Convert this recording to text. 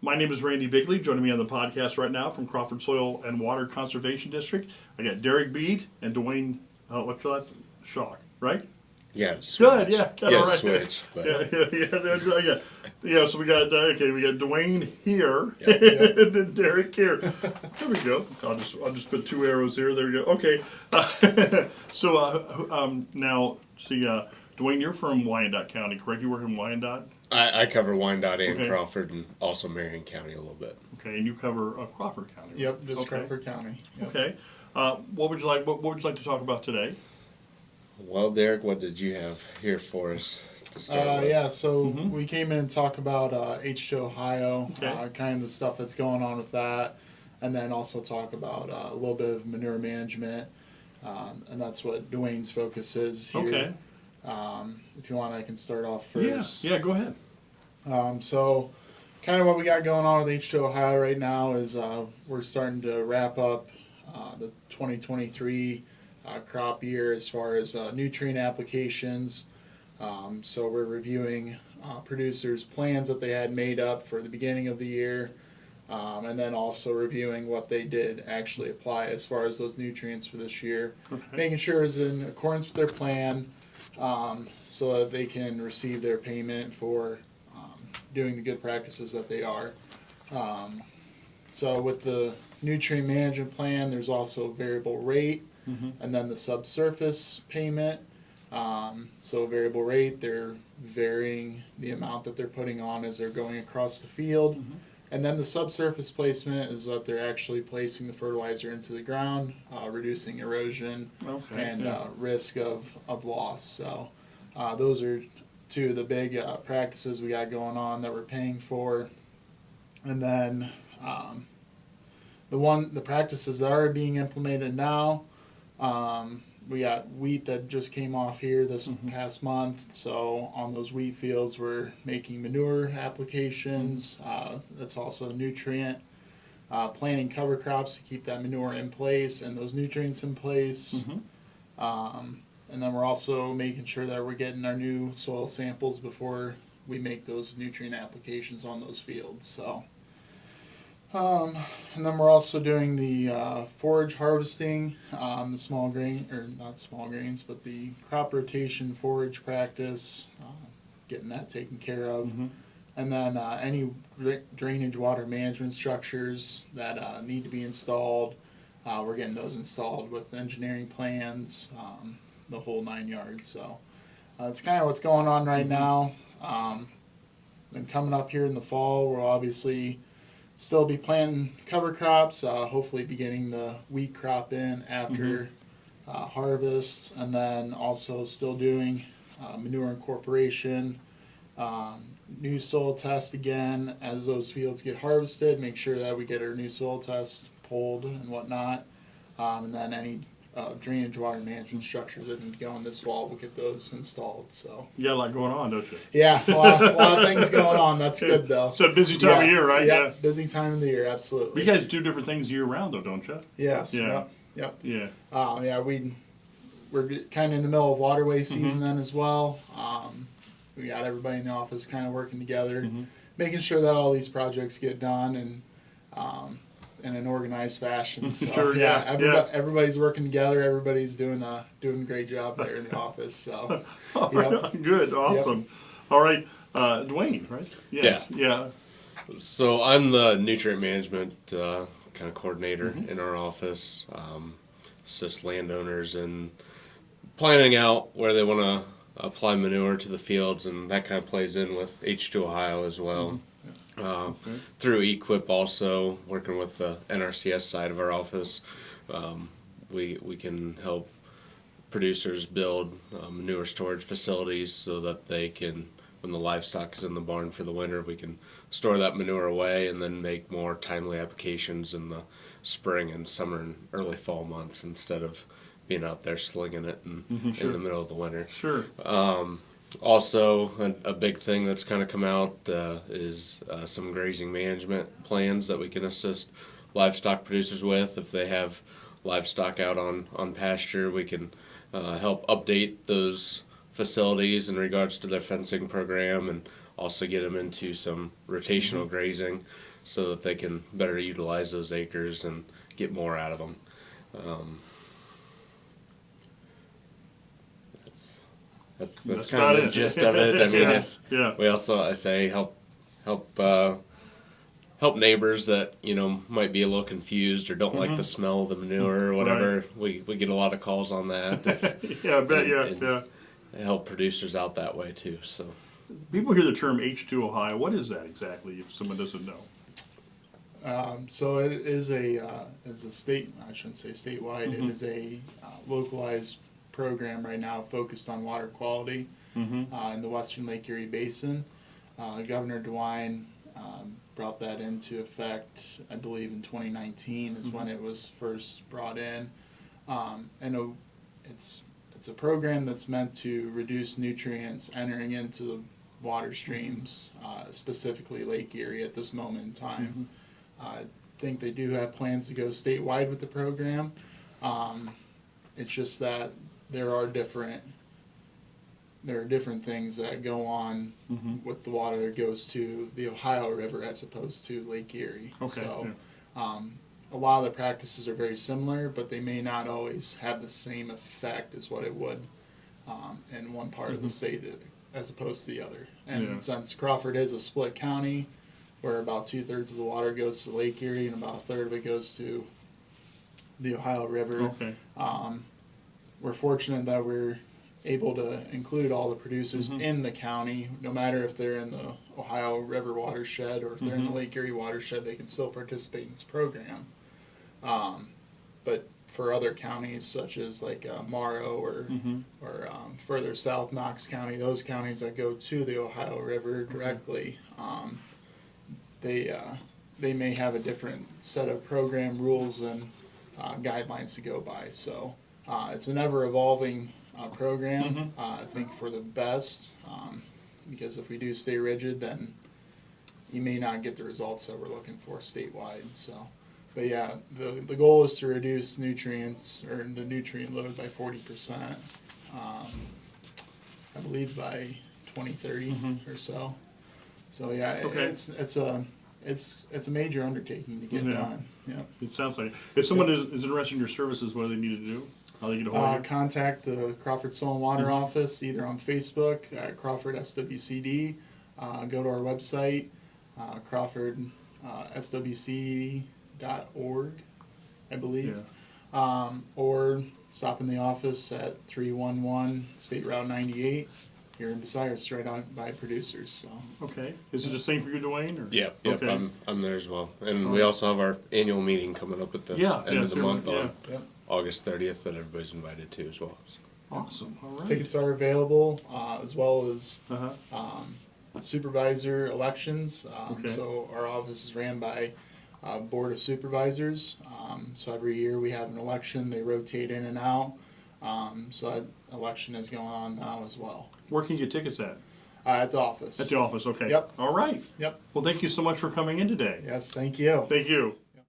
My name is Randy Bigley. Joining me on the podcast right now from Crawford Soil and Water Conservation District, I got Derek Beat and Duane, what's your last? Shawk, right? Yeah, Good, yeah, got it right. switch. But Yeah. So we got we got Duane here Yep. and then Derek here. There we go. I'll just put two arrows here. There we go. Okay. Now see, Duane, you're from Wyandotte County, correct? You work in Wyandotte. I cover Wyandotte and Okay. Crawford and also Marion County a little bit. Okay, and you cover Crawford County. Right? Yep, just Okay. Crawford County. Yep. Okay. What would you like? What would you like to talk about today? Well, Derek, what did you have here for us to start with? Yeah, so Mhm. we came in and talked about H2 Ohio, Okay. kind of the stuff that's going on with that, and then also talk about a little bit of manure management, and that's what Duane's focus is here. Okay. If you want, I can start off first. Yeah. Go ahead. So, kind of what we got going on with H2 Ohio right now is we're starting to wrap up the 2023 crop year as far as nutrient applications. So we're reviewing producers' plans that they had made up for the beginning of the year, and then also reviewing what they did actually apply as far as those nutrients for this year, Okay. making sure it's in accordance with their plan, so that they can receive their payment for doing the good practices that they are. So with the nutrient management plan, there's also a variable rate, Mm-hmm. and then the subsurface payment. So variable rate, they're varying the amount that they're putting on as they're going across the field. Mhm. And then the subsurface placement is that they're actually placing the fertilizer into the ground, reducing erosion Okay. and yeah. risk of loss. So those are two of the big practices we got going on that we're paying for. And then the practices that are being implemented now, we got wheat that just came off here this Mhm. past month. So on those wheat fields, we're making manure applications. That's also a nutrient. Planting cover crops to keep that manure in place and those nutrients in place. Mhm. And then we're also making sure that we're getting our new soil samples before we make those nutrient applications on those fields. So, and then we're also doing the forage harvesting, the small grain, or not small grains, but the crop rotation forage practice, getting that taken care of. Mhm. And then any drainage water management structures that need to be installed, we're getting those installed with engineering plans, the whole 9 yards. So that's kind of what's going on right now. And coming up here in the fall, we'll obviously still be planting cover crops, hopefully beginning the wheat crop in after harvest, and then also still doing manure incorporation, new soil test again as those fields get harvested, make sure that we get our new soil tests pulled and whatnot, and then any drainage water management structures that need to go in this fall, we'll get those installed. So You got a lot going on, don't you? yeah, a lot of things going on. That's good though. It's a busy time of year, right? Yeah, busy time of the year, absolutely. You guys do different things year round, though, don't you? Yes. Yeah. Yep. Yeah. Yeah, we're kind of in the middle of waterway season then as well. We got everybody in the office kind of working together, Mhm. making sure that all these projects get done and in an organized fashion. So, Sure, yeah, yeah. Everybody's working together. Everybody's doing a great job there in the office. So, Yep. Good. Awesome. All right. Duane, right? Yes. Yeah. So I'm the nutrient management kind of coordinator in our office. Assist landowners in planning out where they want to apply manure to the fields, and that kind of plays in with H2 Ohio as well. Through eQuip also, working with the NRCS side of our office, we can help producers build manure storage facilities so that they can, when the livestock is in the barn for the winter, we can store that manure away and then make more timely applications in the spring and summer and early fall months instead of being out there slinging it Sure. in the middle of the winter. Sure. Also, a big thing that's kind of come out is some grazing management plans that we can assist livestock producers with. If they have livestock out on pasture, we can help update those facilities in regards to their fencing program and also get them into some rotational grazing so that they can better utilize those acres and get more out of them. That's kind about of the it. gist of it. I mean, Yeah. if Yeah. we also, I say, help neighbors that might be a little confused or don't like the smell of the manure or whatever. We get a lot of calls on that. Yeah, I bet. And Yeah. help producers out that way too. So People hear the term H2O high. What is that exactly? If someone doesn't know. So it is a state, I shouldn't say statewide, it is a localized program right now focused on water quality in the Western Lake Erie Basin. Governor Duane brought that into effect, I believe in 2019 is when it was first brought in. And it's a program that's meant to reduce nutrients entering into the water streams, specifically Lake Erie at this moment in time. I think they do have plans to go statewide with the program. It's just that there are different things that go on with the water that goes to the Ohio River as opposed to Lake Erie. Okay. So a lot of the practices are very similar, but they may not always have the same effect as what it would in one part of the state as opposed to the other. And since Crawford is a split county, where about 2/3 of the water goes to Lake Erie and about 1/3 of it goes to the Ohio River. Okay. We're fortunate that we're able to include all the producers in the county, no matter if they're in the Ohio River watershed or if they're in the Lake Erie watershed, they can still participate in this program. But for other counties such as like Morrow or further south, Knox County, those counties that go to the Ohio River directly, they may have a different set of program rules and guidelines to go by. So it's an ever-evolving program, I think for the best, because if we do stay rigid, then you may not get the results that we're looking for statewide. So, but yeah, the goal is to reduce nutrients or the nutrient load by 40%, I believe by 2030 or so. So yeah, Okay. it's a major undertaking to get done. Yeah. It sounds like it. If someone is interested in your services, what do they need to do? How do they get a hold of you? Contact the Crawford Soil and Water Office either on Facebook at Crawford SWCD. Go to our website, Crawford SWCD.org, I believe. Yeah. Or stop in the office at 311 State Route 98 here in Bucyrus, right on by producers. So. Okay. Is it the same for you, Duane? Or? Yep, Okay. I'm there as well. And we also have our annual meeting coming up at the end of the month on August 30th that everybody's invited to as well. So. Awesome. All right. Tickets are available, as well as Uh-huh. supervisor elections. Okay. So our office is ran by Board of Supervisors. So every year we have an election. They rotate in and out. So that election is going on now as well. Where can you get tickets at? At the office. At the office. Okay. Yep. All right. Yep. Well, thank you so much for coming in today. Yes, thank you. Thank you.